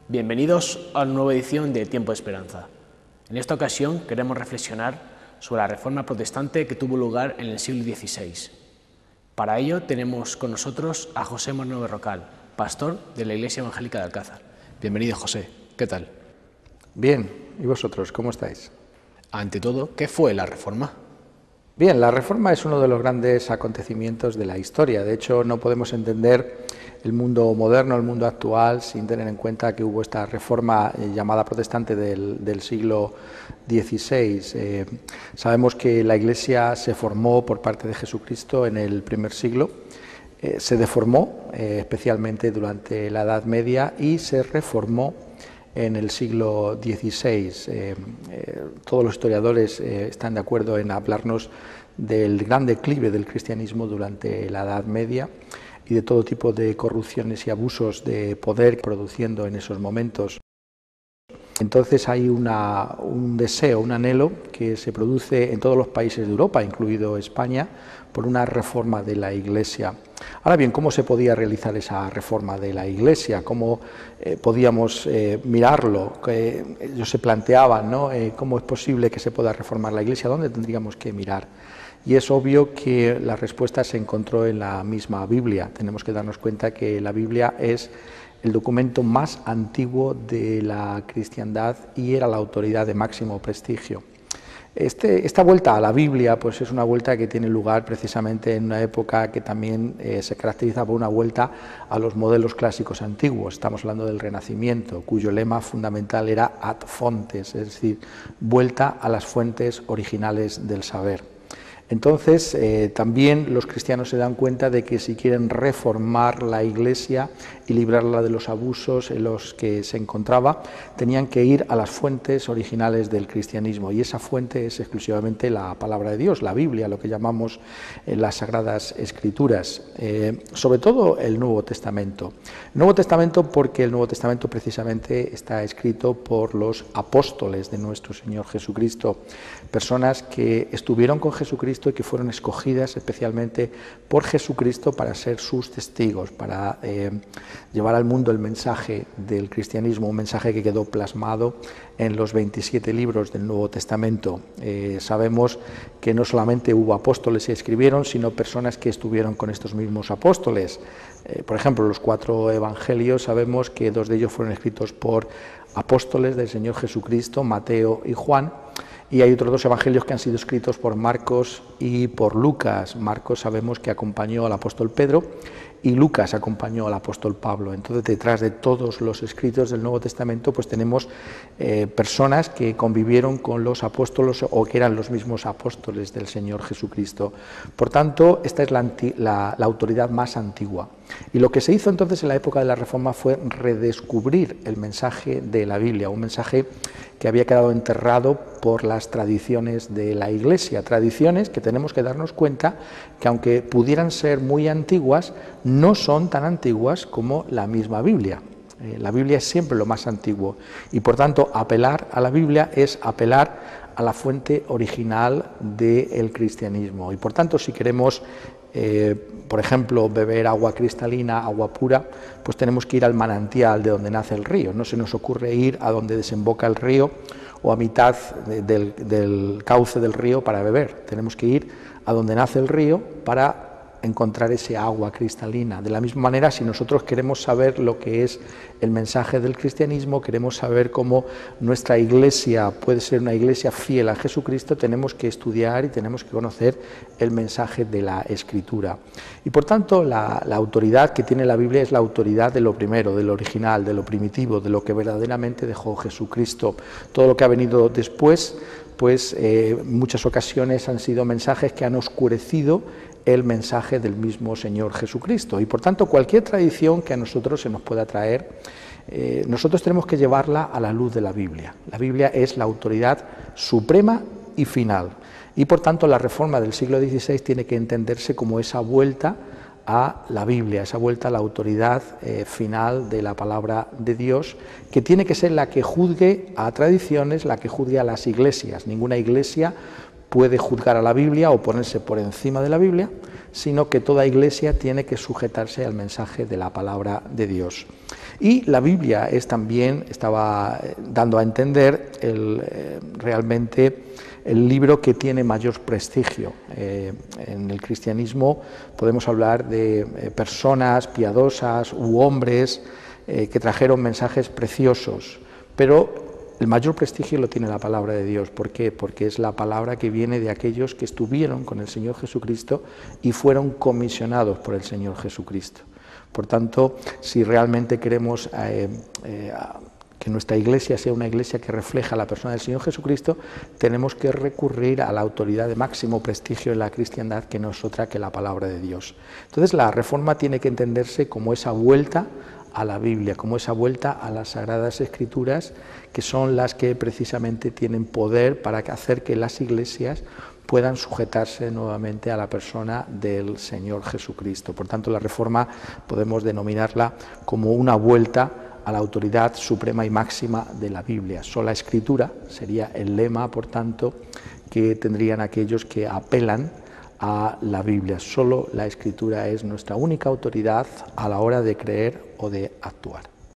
Bienvenidos a una nueva edición de Tiempo de Esperanza. En esta ocasión queremos reflexionar sobre la Reforma Protestante que tuvo lugar en el siglo XVI. Para ello tenemos con nosotros a José Moreno Berrocal, pastor de la Iglesia Evangélica de Alcázar. Bienvenido, José. ¿Qué tal? Bien. ¿Y vosotros, cómo estáis? Ante todo, ¿qué fue la Reforma? Bien, la Reforma es uno de los grandes acontecimientos de la historia. De hecho, no podemos entender el mundo moderno, el mundo actual, sin tener en cuenta que hubo esta Reforma llamada protestante del siglo XVI. Sabemos que la Iglesia se formó por parte de Jesucristo en el primer siglo, se deformó especialmente durante la Edad Media y se reformó en el siglo XVI. Todos los historiadores están de acuerdo en hablarnos del gran declive del cristianismo durante la Edad Media y de todo tipo de corrupciones y abusos de poder produciendo en esos momentos. Entonces hay un deseo, un anhelo que se produce en todos los países de Europa, incluido España, por una reforma de la Iglesia. Ahora bien, ¿cómo se podía realizar esa reforma de la Iglesia? ¿Cómo podíamos mirarlo? Ellos se planteaban, ¿no? ¿Cómo es posible que se pueda reformar la Iglesia? ¿Dónde tendríamos que mirar? Y es obvio que la respuesta se encontró en la misma Biblia. Tenemos que darnos cuenta que la Biblia es el documento más antiguo de la cristiandad y era la autoridad de máximo prestigio. Esta vuelta a la Biblia pues es una vuelta que tiene lugar precisamente en una época que también se caracteriza por una vuelta a los modelos clásicos antiguos. Estamos hablando del Renacimiento, cuyo lema fundamental era ad fontes, es decir, vuelta a las fuentes originales del saber. Entonces, también los cristianos se dan cuenta de que si quieren reformar la Iglesia y librarla de los abusos en los que se encontraba, tenían que ir a las fuentes originales del cristianismo, y esa fuente es exclusivamente la palabra de Dios, la Biblia, lo que llamamos las Sagradas Escrituras, sobre todo el Nuevo Testamento. Nuevo Testamento porque el Nuevo Testamento precisamente está escrito por los apóstoles de nuestro Señor Jesucristo, personas que estuvieron con Jesucristo y que fueron escogidas especialmente por Jesucristo para ser sus testigos, para llevar al mundo el mensaje del cristianismo, un mensaje que quedó plasmado en los 27 libros del Nuevo Testamento. Sabemos que no solamente hubo apóstoles que escribieron, sino personas que estuvieron con estos mismos apóstoles. Por ejemplo, los 4 evangelios, sabemos que 2 de ellos fueron escritos por apóstoles del Señor Jesucristo, Mateo y Juan, y hay otros 2 evangelios que han sido escritos por Marcos y por Lucas. Marcos sabemos que acompañó al apóstol Pedro y Lucas acompañó al apóstol Pablo. Entonces, detrás de todos los escritos del Nuevo Testamento, pues tenemos personas que convivieron con los apóstoles o que eran los mismos apóstoles del Señor Jesucristo. Por tanto, esta es la autoridad más antigua. Y lo que se hizo entonces en la época de la Reforma fue redescubrir el mensaje de la Biblia, un mensaje que había quedado enterrado por las tradiciones de la Iglesia, tradiciones que tenemos que darnos cuenta que aunque pudieran ser muy antiguas, no son tan antiguas como la misma Biblia. La Biblia es siempre lo más antiguo y por tanto apelar a la Biblia es apelar a la fuente original del cristianismo y por tanto si queremos por ejemplo, beber agua cristalina, agua pura, pues tenemos que ir al manantial de donde nace el río. No se nos ocurre ir a donde desemboca el río o a mitad del cauce del río para beber. Tenemos que ir a donde nace el río para encontrar ese agua cristalina. De la misma manera, si nosotros queremos saber lo que es el mensaje del cristianismo, queremos saber cómo nuestra iglesia puede ser una iglesia fiel a Jesucristo, tenemos que estudiar y tenemos que conocer el mensaje de la Escritura. Y por tanto, la autoridad que tiene la Biblia es la autoridad de lo primero, de lo original, de lo primitivo, de lo que verdaderamente dejó Jesucristo. Todo lo que ha venido después, pues en muchas ocasiones han sido mensajes que han oscurecido el mensaje del mismo Señor Jesucristo. Y por tanto, cualquier tradición que a nosotros se nos pueda traer, nosotros tenemos que llevarla a la luz de la Biblia. La Biblia es la autoridad suprema y final. Y por tanto, la Reforma del siglo XVI tiene que entenderse como esa vuelta a la Biblia, esa vuelta a la autoridad final de la palabra de Dios, que tiene que ser la que juzgue a tradiciones, la que juzgue a las iglesias. Ninguna iglesia puede juzgar a la Biblia o ponerse por encima de la Biblia, sino que toda iglesia tiene que sujetarse al mensaje de la palabra de Dios. Y la Biblia es también, estaba dando a entender, realmente el libro que tiene mayor prestigio. En el cristianismo podemos hablar de personas piadosas u hombres que trajeron mensajes preciosos, pero el mayor prestigio lo tiene la palabra de Dios. ¿Por qué? Porque es la palabra que viene de aquellos que estuvieron con el Señor Jesucristo y fueron comisionados por el Señor Jesucristo. Por tanto, si realmente queremos que nuestra iglesia sea una iglesia que refleja la persona del Señor Jesucristo, tenemos que recurrir a la autoridad de máximo prestigio en la cristiandad, que no es otra que la palabra de Dios. Entonces, la Reforma tiene que entenderse como esa vuelta a la Biblia, como esa vuelta a las Sagradas Escrituras, que son las que precisamente tienen poder para hacer que las iglesias puedan sujetarse nuevamente a la persona del Señor Jesucristo. Por tanto, la Reforma podemos denominarla como una vuelta a la autoridad suprema y máxima de la Biblia. Sola Escritura sería el lema, por tanto, que tendrían aquellos que apelan a la Biblia. Solo la Escritura es nuestra única autoridad a la hora de creer o de actuar.